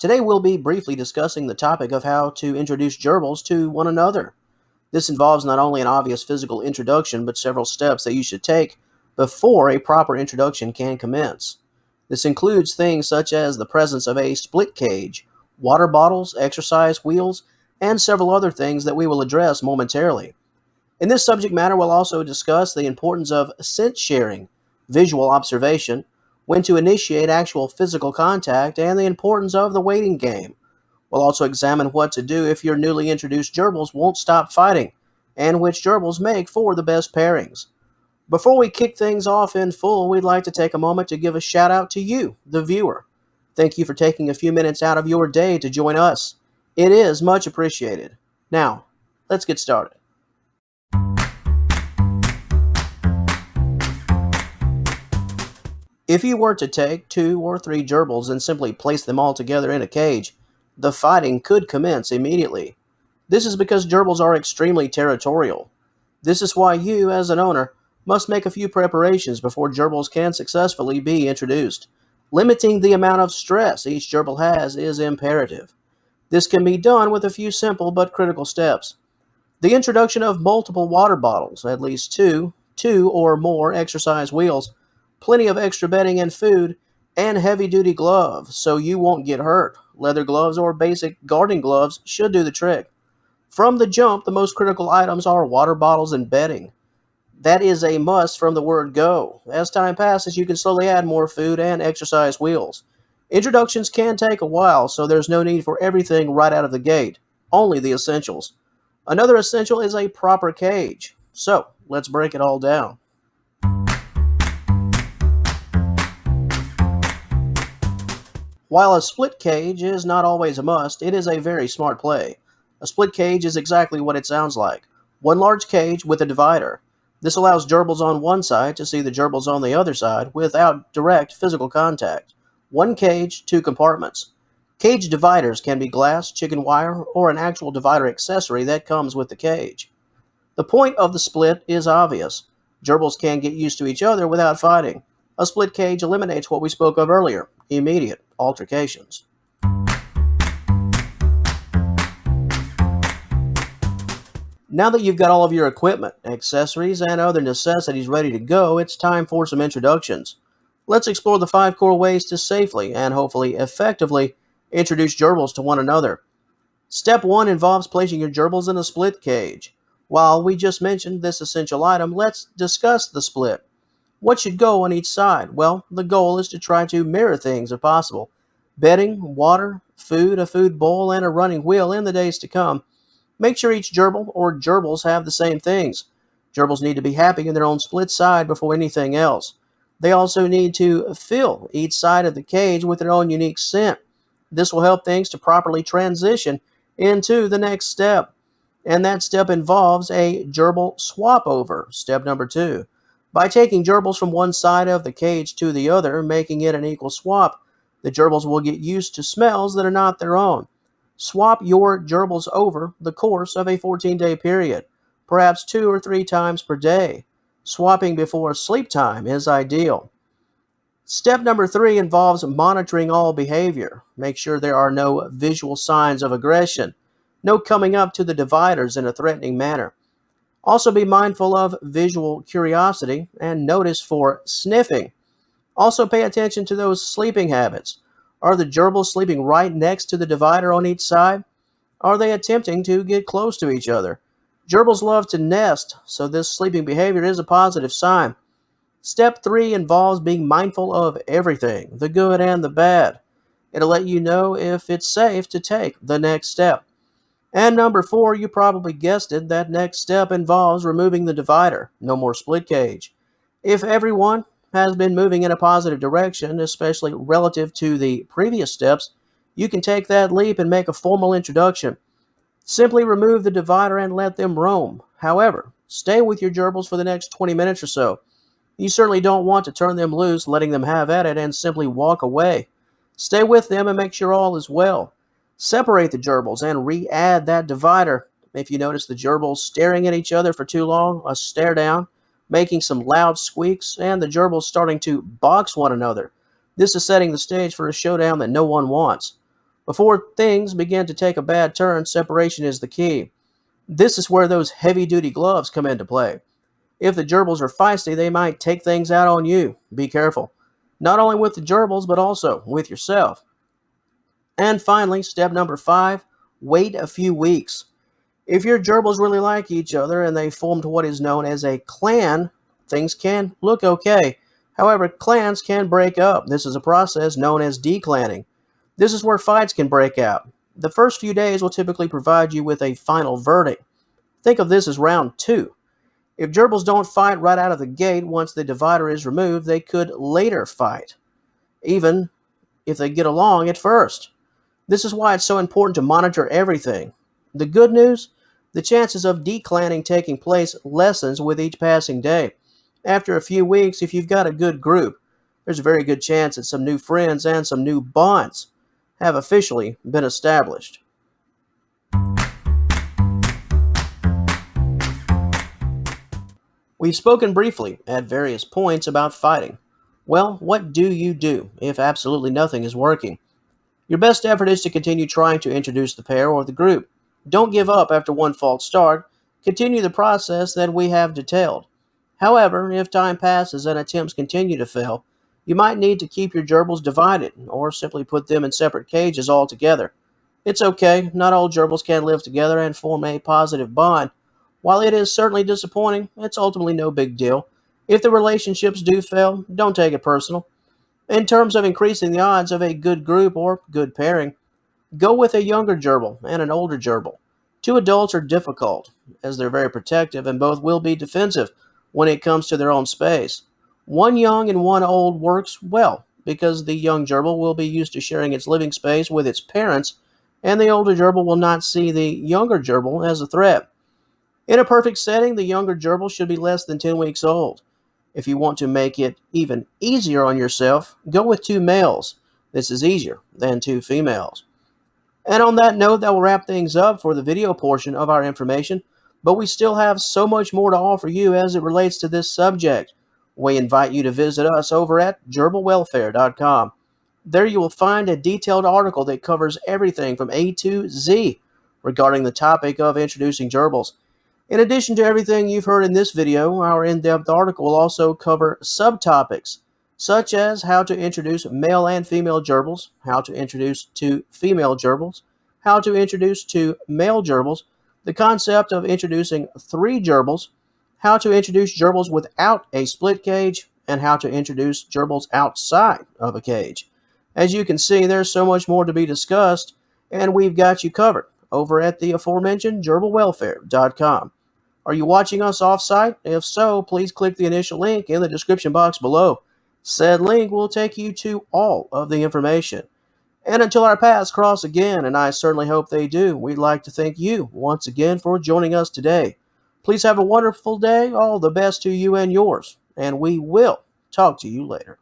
Today we'll be briefly discussing the topic of how to introduce gerbils to one another. This involves not only an obvious physical introduction, but several steps that you should take before a proper introduction can commence. This includes things such as the presence of a split cage, water bottles, exercise wheels, and several other things that we will address momentarily. In this subject matter, we'll also discuss the importance of scent sharing, visual observation, when to initiate actual physical contact, and the importance of the waiting game. We'll also examine what to do if your newly introduced gerbils won't stop fighting, and which gerbils make for the best pairings. Before we kick things off in full, we'd like to take a moment to give a shout out to you, the viewer. Thank you for taking a few minutes out of your day to join us. It is much appreciated. Now, let's get started. If you were to take 2 or 3 gerbils and simply place them all together in a cage, the fighting could commence immediately. This is because gerbils are extremely territorial. This is why you, as an owner, must make a few preparations before gerbils can successfully be introduced. Limiting the amount of stress each gerbil has is imperative. This can be done with a few simple but critical steps. The introduction of multiple water bottles, at least two or more exercise wheels, plenty of extra bedding and food, and heavy-duty gloves so you won't get hurt. Leather gloves or basic gardening gloves should do the trick. From the jump, the most critical items are water bottles and bedding. That is a must from the word go. As time passes, you can slowly add more food and exercise wheels. Introductions can take a while, so there's no need for everything right out of the gate. Only the essentials. Another essential is a proper cage. So, let's break it all down. While a split cage is not always a must, it is a very smart play. A split cage is exactly what it sounds like. One large cage with a divider. This allows gerbils on one side to see the gerbils on the other side without direct physical contact. One cage, 2 compartments. Cage dividers can be glass, chicken wire, or an actual divider accessory that comes with the cage. The point of the split is obvious. Gerbils can get used to each other without fighting. A split cage eliminates what we spoke of earlier, immediate altercations. Now that you've got all of your equipment, accessories, and other necessities ready to go, it's time for some introductions. Let's explore the 5 core ways to safely and hopefully effectively introduce gerbils to one another. Step 1 involves placing your gerbils in a split cage. While we just mentioned this essential item, let's discuss the split. What should go on each side? Well, the goal is to try to mirror things if possible. Bedding, water, food, a food bowl, and a running wheel in the days to come. Make sure each gerbil or gerbils have the same things. Gerbils need to be happy in their own split side before anything else. They also need to fill each side of the cage with their own unique scent. This will help things to properly transition into the next step. And that step involves a gerbil swap over, step number 2. By taking gerbils from one side of the cage to the other, making it an equal swap, the gerbils will get used to smells that are not their own. Swap your gerbils over the course of a 14-day period, perhaps 2 or 3 times per day. Swapping before sleep time is ideal. Step number 3 involves monitoring all behavior. Make sure there are no visual signs of aggression, no coming up to the dividers in a threatening manner. Also be mindful of visual curiosity and notice for sniffing. Also pay attention to those sleeping habits. Are the gerbils sleeping right next to the divider on each side? Are they attempting to get close to each other? Gerbils love to nest, so this sleeping behavior is a positive sign. Step 3 involves being mindful of everything, the good and the bad. It'll let you know if it's safe to take the next step. And number 4, you probably guessed it, that next step involves removing the divider. No more split cage. If everyone has been moving in a positive direction, especially relative to the previous steps, you can take that leap and make a formal introduction. Simply remove the divider and let them roam. However, stay with your gerbils for the next 20 minutes or so. You certainly don't want to turn them loose, letting them have at it, and simply walk away. Stay with them and make sure all is well. Separate the gerbils and re-add that divider. If you notice the gerbils staring at each other for too long, a stare down, making some loud squeaks, and the gerbils starting to box one another. This is setting the stage for a showdown that no one wants. Before things begin to take a bad turn, separation is the key. This is where those heavy duty gloves come into play. If the gerbils are feisty, they might take things out on you. Be careful. Not only with the gerbils, but also with yourself. And finally, step number 5, wait a few weeks. If your gerbils really like each other and they formed what is known as a clan, things can look okay. However, clans can break up. This is a process known as declanning. This is where fights can break out. The first few days will typically provide you with a final verdict. Think of this as round 2. If gerbils don't fight right out of the gate once the divider is removed, they could later fight, even if they get along at first. This is why it's so important to monitor everything. The good news? The chances of declanning taking place lessens with each passing day. After a few weeks, if you've got a good group, there's a very good chance that some new friends and some new bonds have officially been established. We've spoken briefly at various points about fighting. Well, what do you do if absolutely nothing is working? Your best effort is to continue trying to introduce the pair or the group. Don't give up after one false start. Continue the process that we have detailed. However, if time passes and attempts continue to fail, you might need to keep your gerbils divided or simply put them in separate cages altogether. It's okay, not all gerbils can live together and form a positive bond. While it is certainly disappointing, it's ultimately no big deal. If the relationships do fail, don't take it personal. In terms of increasing the odds of a good group or good pairing, go with a younger gerbil and an older gerbil. Two adults are difficult, as they're very protective and both will be defensive when it comes to their own space. One young and one old works well, because the young gerbil will be used to sharing its living space with its parents, and the older gerbil will not see the younger gerbil as a threat. In a perfect setting, the younger gerbil should be less than 10 weeks old. If you want to make it even easier on yourself, go with 2 males. This is easier than 2 females. And on that note, that will wrap things up for the video portion of our information, but we still have so much more to offer you as it relates to this subject. We invite you to visit us over at gerbilwelfare.com. There you will find a detailed article that covers everything from A to Z regarding the topic of introducing gerbils. In addition to everything you've heard in this video, our in-depth article will also cover subtopics, such as how to introduce male and female gerbils, how to introduce 2 female gerbils, how to introduce 2 male gerbils, the concept of introducing 3 gerbils, how to introduce gerbils without a split cage, and how to introduce gerbils outside of a cage. As you can see, there's so much more to be discussed, and we've got you covered over at the aforementioned gerbilwelfare.com. Are you watching us off-site? If so, please click the initial link in the description box below. Said link will take you to all of the information. And until our paths cross again, and I certainly hope they do, we'd like to thank you once again for joining us today. Please have a wonderful day, all the best to you and yours, and we will talk to you later.